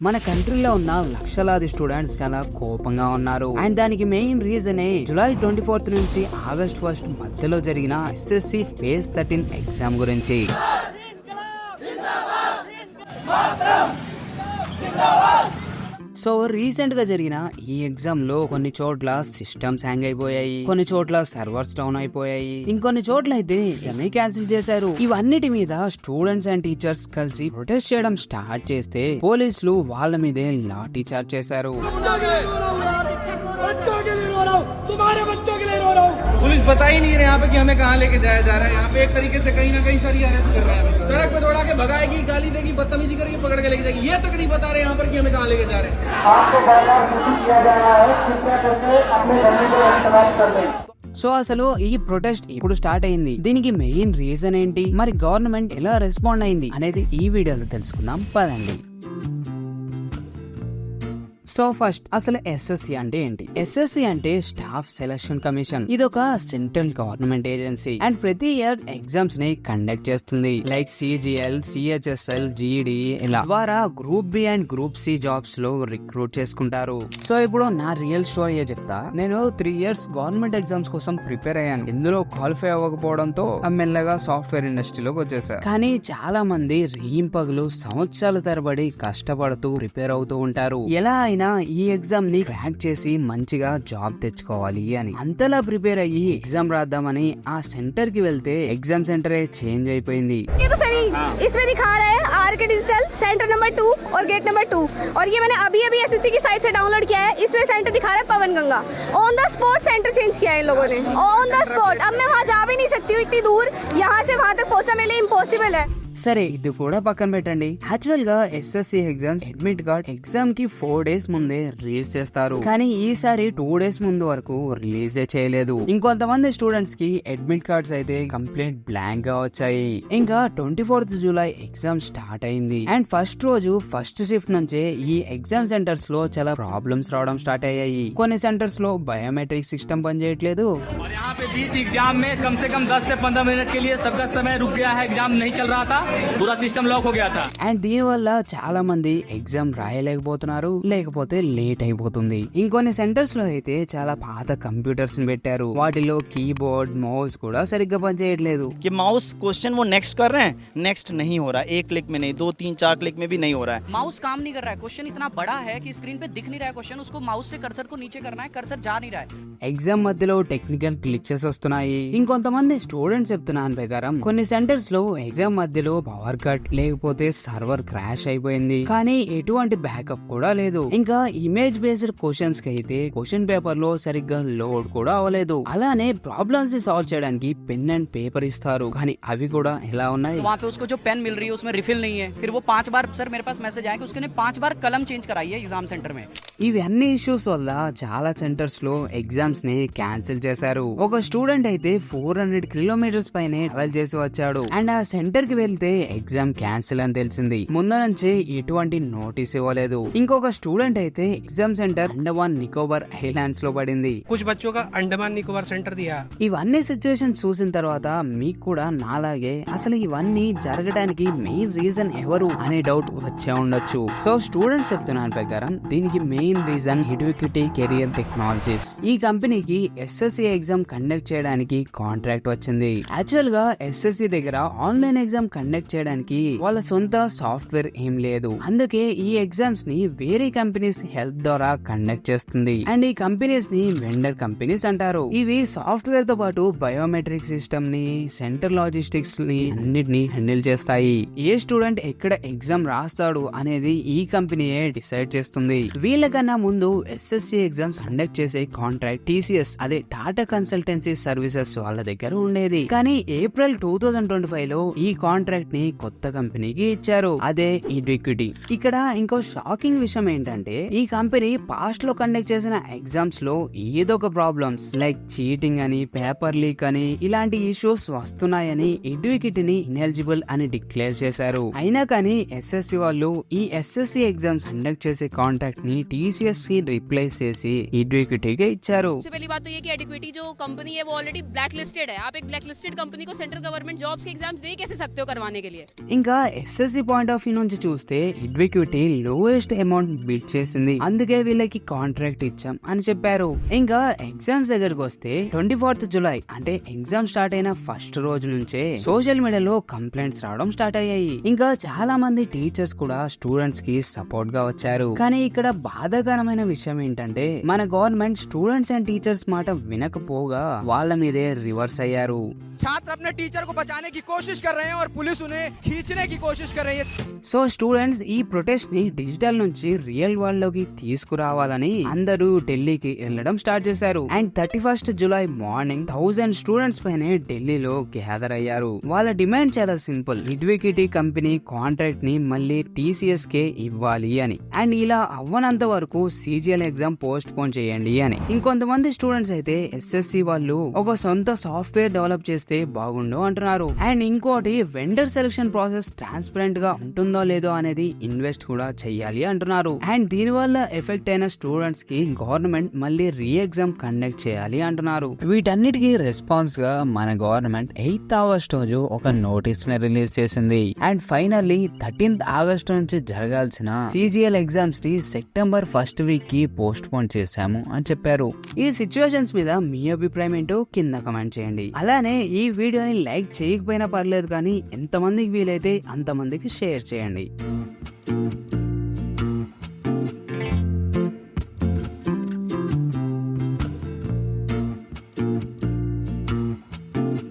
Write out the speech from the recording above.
మన కంట్రీలో ఉన్న లక్షలాది స్టూడెంట్స్ చాలా కోపంగా ఉన్నారు. అండ్ దానికి మెయిన్ రీజనే జూలై 24 నుంచి ఆగస్ట్ 1 మధ్యలో జరిగిన ఎస్ఎస్సి ఫేజ్ 13 ఎగ్జామ్ గురించి. సో రీసెంట్ గా జరిగిన ఈ ఎగ్జామ్ లో కొన్ని చోట్ల సిస్టమ్స్ హ్యాంగ్ అయిపోయాయి, కొన్ని చోట్ల సర్వర్స్ డౌన్ అయిపోయాయి, ఇంకొన్ని చోట్ల అయితే సెమీ క్యాన్సిల్ చేశారు. ఇవన్నిటి మీద స్టూడెంట్స్ అండ్ టీచర్స్ కలిసి ప్రొటెస్ట్ చేయడం స్టార్ట్ చేస్తే పోలీసులు వాళ్ళ మీదే లాఠీ చార్జ్ చేశారు. पुलिस बता ही नहीं रहे यहाँ पे कि हमें कहाँ लेके जाया जा रहा है. यहाँ पे एक तरीके से कहीं ना कहीं सारी अरेस्ट कर रहे हैं. सड़क पे दौड़ा के भगाएगी, गाली देगी, बदतमीजी करके पकड़ के लेके जाएगी. ये तक नहीं बता रहे यहाँ पर कि हमें कहाँ लेके जा रहे हैं. आपको बार-बार सूचित किया जा रहा है, कृपया करके अपने धरने को इस्तेमाल कर लें. సో అసలు ఈ ప్రొటెస్ట్ ఇప్పుడు స్టార్ట్ అయింది. దీనికి మెయిన్ రీజన్ ఏంటి, మరి గవర్నమెంట్ ఎలా రెస్పాండ్ అయింది అనేది ఈ వీడియోలో తెలుసుకుందాం పదండి. సో ఫస్ట్ అసలు ఎస్ఎస్సి అంటే ఏంటి? ఎస్ఎస్సి అంటే స్టాఫ్ సెలక్షన్ కమిషన్. ఇది ఒక సెంట్రల్ గవర్నమెంట్ ఏజెన్సీ అండ్ ప్రతి ఇయర్ ఎగ్జామ్స్ ని కండక్ట్ చేస్తుంది. లైక్ సిజిఎల్, సిహెచ్ఎస్ఎల్, జిడి ఇలా ద్వారా group B and group C jobs లో రిక్రూట్ చేసుకుంటారు. సో ఇప్పుడు నా రియల్ స్టోరీ చెప్తా. నేను 3 years గవర్నమెంట్ ఎగ్జామ్స్ కోసం ప్రిపేర్ అయ్యాను. ఇందులో క్వాలిఫై అవ్వకపోవడంతో మెల్లగా సాఫ్ట్వేర్ ఇండస్ట్రీలోకి వచ్చేసా. కానీ చాలా మంది రీంపగలు సంవత్సరాల తరబడి కష్టపడుతూ ప్రిపేర్ అవుతూ ఉంటారు. ఎలా అయినా ఈ ఎగ్జామ్ ని క్రాక్ చేసి మంచిగా జాబ్ తెచ్చుకోవాలి అని అంతలా ప్రిపేర్ అయ్యి ఎగ్జామ్ రాద్దామని ఆ సెంటర్ కి వెళ్తే ఎగ్జామ్ సెంటరే చేంజ్ అయిపోయింది. इसमें दिखा रहा है आरके डिजिटल सेंटर नंबर 2 और गेट नंबर 2 और ये मैंने अभी एसएससी की साइट से डाउनलोड किया है. इसमें सेंटर दिखा रहा है Pavan Ganga. On the spot centre change किया है इन लोगों ने, ऑन द स्पॉट. अब मैं वहाँ जा भी नहीं सकती हूँ, इतनी दूर यहाँ से वहाँ तक पहुँचना मेरे लिए इम्पॉसिबल है. సరే ఇది కూడా పక్కన పెట్టండి. యాక్చువల్ గా SSC exams admit card exam కి 4 days ముందే రిలీజ్ చేస్తారు. కానీ ఈసారి 2 days ముందు వరకు రిలీజ్ చేయలేదు. ఇంకొంతమంది స్టూడెంట్స్ కి అడ్మిట్ కార్డ్స్ అయితే కంప్లీట్ బ్లాంక్ గా వచ్చాయి. ఇంకా 24th జూలై ఎగ్జామ్ స్టార్ట్ అయింది అండ్ ఫస్ట్ రోజు ఫస్ట్ షిఫ్ట్ నుంచే ఈ ఎగ్జామ్ సెంటర్స్ లో చాలా ప్రాబ్లమ్స్ రావడం స్టార్ట్ అయ్యాయి. కొన్ని సెంటర్స్ లో బయోమెట్రిక్ సిస్టమ్ పనిచేయట్లేదు. एग्जाम में कम से कम 10 से 15 मिनट के लिए सबका समय रुक गया है. एग्जाम नहीं चल रहा था, पूरा सिस्टम लॉक हो गया था. అండ్ దీని వల్ల చాలా మంది ఎగ్జామ్ రాయలేకపోతున్నారు, లేకపోతే లేట్ అయిపోతుంది. ఇంకొన్ని సెంటర్స్ లో అయితే చాలా పాత కంప్యూటర్స్ ని పెట్టారు. వాటిలో కీబోర్డ్, మౌస్ కూడా సరిగ్గా పనిచేయట్లేదు. कि माउस क्वेश्चन वो नेक्स्ट कर रहे हैं, नेक्स्ट नहीं हो रहा है. 1 क्लिक में नहीं, 2 3 4 क्लिक में भी नहीं हो रहा है. माउस काम नहीं कर रहा है. क्वेश्चन इतना बड़ा है कि स्क्रीन पे दिख नहीं रहा है क्वेश्चन. उसको माउस से कर्सर को नीचे करना है, कर्सर जा नहीं रहा है. ఎగ్జామ్ మధ్యలో టెక్నికల్ గ్లిచెస్ వస్తున్నాయి. ఇంకొంతమంది స్టూడెంట్స్ చెప్తున్నాను ప్రకారం కొన్ని సెంటర్స్ లో ఎగ్జామ్ మధ్యలో పవర్ కట్ లేకపోతే సర్వర్ క్రాష్ అయిపోయింది. కానీ ఎటువంటి బ్యాకప్ కూడా లేదు. ఇంకా ఇమేజ్ బేస్డ్ క్వశ్చన్స్ కి అయితే క్వశ్చన్ పేపర్ లో సరిగ్గా లోడ్ కూడా అవ్వలేదు. అలానే ప్రాబ్లమ్స్ ని సాల్వ్ చేయడానికి పెన్ అండ్ పేపర్ ఇస్తారు, కానీ అవి కూడా ఎలా ఉన్నాయి. वहाँ पे उसको जो पेन मिल रही है उसमें रिफिल नहीं है. फिर वो 5 बार सर मेरे पास मैसेज आया कि उसने 5 बार कलम चेंज कराई है एग्जाम सेंटर में. ఇవి అన్ని ఇష్యూస్ వల్ల చాలా సెంటర్స్ లో ఎగ్జామ్స్ ని క్యాన్సిల్ చేశారు. ఒక స్టూడెంట్ అయితే 400 kilometers పైనే ట్రావెల్ చేసి వచ్చాడు అండ్ ఆ సెంటర్ కి వెళ్తే ఎగ్జామ్ క్యాన్సిల్ అని తెలిసింది. ముందు నుంచి ఎటువంటి నోటీస్ ఇవ్వలేదు. ఇంకొక స్టూడెంట్ అయితే exam centre Andaman Nicobar islands లో పడింది. कुछ बच्चों का अंडमान निकोबार सेंटर दिया. ఇవన్నీ సిచ్యువేషన్ చూసిన తర్వాత మీకు కూడా నాలాగే అసలు ఇవన్నీ జరగడానికి మెయిన్ రీజన్ ఎవరు అనే డౌట్ వచ్చే ఉండొచ్చు. సో స్టూడెంట్స్ చెప్తున్నాను ప్రకారం దీనికి మెయిన్ రీజన్ ఎడ్యుకేటీ కెరియర్ టెక్నాలజీస్. ఈ కంపెనీకి ఎస్ఎస్సి ఎగ్జామ్ కండక్ట్ చేయడానికి కాంట్రాక్ట్ వచ్చింది. యాక్చువల్ గా ఎస్ఎస్సి దగ్గర ఆన్లైన్ ఎగ్జామ్ కండక్ట్ చేయడానికి వాళ్ళ సొంత సాఫ్ట్వేర్ ఏం లేదు. అందుకే ఈ ఎగ్జామ్స్ ని వేరే కంపెనీస్ హెల్ప్ ద్వారా కండక్ట్ చేస్తుంది. అండ్ ఈ కంపెనీస్ ని వెండర్ కంపెనీస్ అంటారు. ఇవి సాఫ్ట్వేర్ తో పాటు బయోమెట్రిక్ సిస్టమ్ ని, సెంట్రల్ లాజిస్టిక్స్ ని అన్నిటిని హ్యాండిల్ చేస్తాయి. ఏ స్టూడెంట్ ఎక్కడ ఎగ్జామ్ రాస్తాడు అనేది ఈ కంపెనీయే డిసైడ్ చేస్తుంది. వీళ్ళకన్నా ముందు ఎస్ఎస్సి ఎగ్జామ్స్ కండక్ట్ చేసే కాంట్రాక్ట్ టీసీఎస్ అదే టాటా కన్సల్టెన్సీ సర్వీసెస్ వాళ్ళ దగ్గర ఉండేది. కానీ ఏప్రిల్ 2025 లో ఈ కాంట్రాక్ట్ ని కొత్త కంపెనీకి ఇచ్చారు, అదే ఎడ్యుకేటీ. ఇక్కడ ఇంకో షాకింగ్ విషయం ఏంటంటే ఈ కంపెనీ పాస్ట్ లో కండక్ట్ చేసిన ఎగ్జామ్స్ లో ఏదో ఒక ప్రాబ్లమ్స్ లైక్ చీటింగ్ అని, పేపర్ లీక్ అని ఇలాంటి ఇష్యూస్ వస్తున్నాయని ఎడ్యుకేటీని ఇనెలిజిబుల్ అని డిక్లేర్ చేశారు. అయినా కానీ ఎస్ఎస్సి వాళ్ళు ఈ ఎస్ఎస్సి ఎగ్జామ్స్ కండక్ట్ చేసే కాంట్రాక్ట్ ని టీసీఎస్ కి రిప్లేస్ చేసి ఇడ్విక్విటీగా ఇచ్చారు. सबसे पहली बात तो ये कि एडिक्विटी जो कंपनी है वो ऑलरेडी ब्लैक लिस्टेड है. आप एक ब्लैक लिस्टेड कंपनी को सेंट्रल गवर्नमेंट जॉब्स के एग्जाम्स दे कैसे सकते हो करवाने के लिए? ఇంకా ఎస్ఎస్సి పాయింట్ ఆఫ్ వ్యూ నుంచి చూస్తే ఇడ్విక్విటీ లోయెస్ట్ అమౌంట్ బిడ్ చేసింది, అందుకే వీళ్ళకి కాంట్రాక్ట్ ఇచ్చాం అని చెప్పారు. ఇంకా ఎగ్జామ్స్ దగ్గరకు వస్తే 24th జూలై అంటే ఎగ్జామ్ స్టార్ట్ అయిన ఫస్ట్ రోజు నుంచే సోషల్ మీడియాలో కంప్లైంట్స్ రావడం స్టార్ట్ అయ్యాయి. ఇంకా చాలా మంది టీచర్స్ కూడా స్టూడెంట్స్ కి సపోర్ట్ గా వచ్చారు. కానీ ఇక్కడ బాధాకరమైన విషయం ఏంటంటే మన గవర్నమెంట్ స్టూడెంట్స్ అండ్ టీచర్స్ మాట వినకపోగా వాళ్ళ మీదే రివర్స్ అయ్యారు. छात्र अपने टीचर को बचाने की कोशिश कर रहे हैं और पुलिस उन्हें खींचने की कोशिश कर रही है. సో స్టూడెంట్స్ ఈ ప్రొటెస్ట్ ని డిజిటల్ నుంచి రియల్ వరల్డ్ లోకి తీసుకురావాలని అందరూ ఢిల్లీకి వెళ్ళడం స్టార్ట్ చేశారు. And 31st July morning 1000 students పైనే ఢిల్లీలో గ్యాదర్ అయ్యారు. వాళ్ళ డిమాండ్ చాలా సింపుల్, ఇడ్విక్విటీ కంపెనీ కాంట్రాక్ట్ ని మళ్ళీ టీసీఎస్ కే ఇవ్వాలి అని. అండ్ ఇలా అవ్వనంత వరకు సీజీఎల్ ఎగ్జామ్ పోస్ట్ పోన్ చేయండి అని. ఇంకొంతమంది స్టూడెంట్స్ అయితే ఎస్ఎస్సి వాళ్ళు ఒక సొంత సాఫ్ట్వేర్ డెవలప్ చేస్తే బాగుండు అంటున్నారు. అండ్ ఇంకోటి వెండర్ సెలక్షన్ ప్రాసెస్ ట్రాన్స్పరెంట్ గా ఉంటుందో లేదో అనేది ఇన్వెస్ట్ కూడా చెయ్యాలి అంటున్నారు. అండ్ దీని వల్ల ఎఫెక్ట్ అయిన స్టూడెంట్స్ కి గవర్నమెంట్ మళ్ళీ రీ ఎగ్జామ్ కండక్ట్ చేయాలి అంటున్నారు. వీటన్నిటికీ రెస్పాన్స్ గా మన గవర్నమెంట్ 8th ఆగస్ట్ రోజు ఒక నోటీస్ ని రిలీజ్ చేసింది. అండ్ ఫైనల్లీ 13th ఆగస్ట్ నుంచి జరగాల్సిన సీజీఎల్ ఎగ్జామ్స్ ని సెప్టెంబర్ 1st వీక్ కి పోస్ట్ పోన్ చేశాము అని చెప్పారు. ఈ సిచ్యువేషన్స్ మీద మీ అభిప్రాయం ఏంటో కింద కమెంట్ చేయండి. అలానే ఈ వీడియోని లైక్ చేయకపోయినా పర్లేదు, కానీ ఎంతమందికి వీలైతే అంతమందికి షేర్ చేయండి.